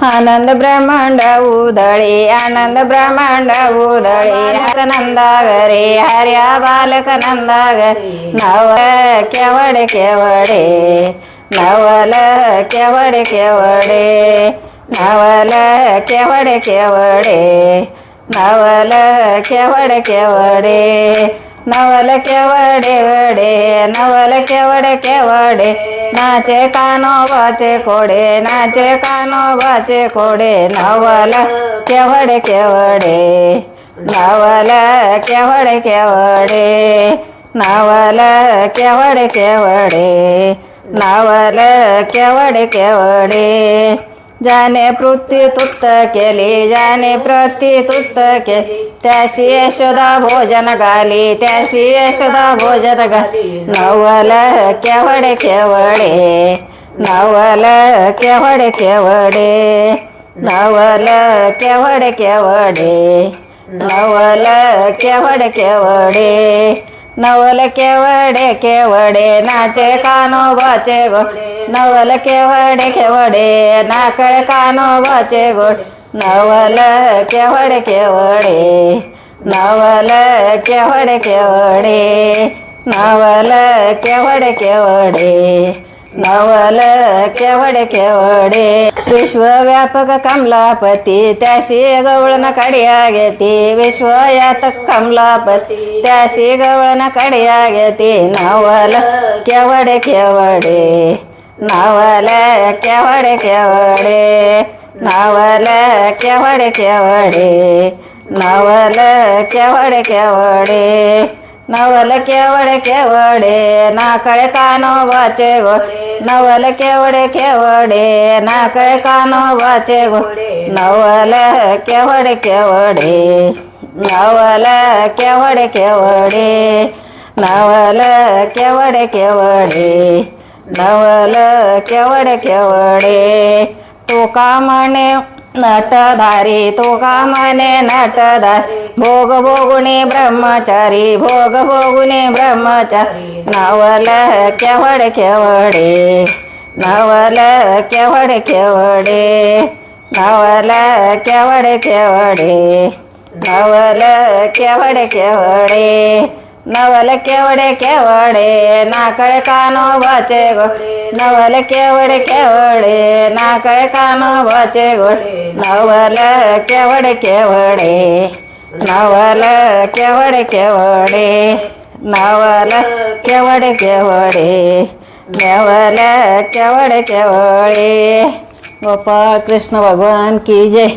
आनंद ब्रह्मांड उधळे आनंद ब्रह्मांड उधळे नंदा घरे हर्या बालक नंदा घरे नव केवडे केवडे नवल केवडे केवडे नवल केवडे केवडे नवल केवडे केवडे नवल केवडे वडे नवल केवडे केवडे नाचे कानोबाचे कोडे नाचे कानोबाचे कोडे नवल केवडे केवडे नवल केवडे केवडे नवल केवडे केवडे नवल केवडे केवडे जाने पृथ्वी तुत्त केली जाने पृथ्वी तुत्त केली त्याशी यशोदा भोजन घाली त्याशी यशोदा भोजन घाली नवल केवडे केवडे नवल केवडे केवडे नवल केवडे केवडे नवल केवडे केवडे नवल केवडे केवडे नाचे कानोबाचे गोडे नवल केवडे केवडे नाकळे कानोबाचे गोडे नवल केवडे केवडे नवल केवडे केवडे नवल केवडे केवडे नवल केवडे केवडे विश्वव्यापक कमलापती त्याशी गवळण कडिया घेती विश्वयातक कमलापती त्याशी गवळण कडिया घेती नवल केवडे केवडे नवल केवडे केवडे नवल केवडे केवडे नवल केवडे केवडे नवल केवडे केवडे नाकळे कानोबाचे गोडे नवल केवडे केवडे नाकळे कानोबाचे गोडे नवल केवडे केवडे नवल केवडे केवडे नवल केवडे केवडे नवल केवडे केवडे तुका म्हणे नटधारी तुका म्हणे नटधारी भोग भोगुनी ब्रह्मचारी भोग भोगुनी ब्रह्मचारी नवल केवडे केवडे नवल केवडे केवडे नवल केवडे केवडे नवल केवडे केवडे नवल केवडे केवडे नाकळे कानोबाचे गोडे नवल केवडे केवडे नाकळे कानोबाचे गोडे नवल केवडे केवडे नवल केवडे केवडे नवल केवडे केवडे नवल केवडे केवडे गोपाळ कृष्ण भगवान की जय।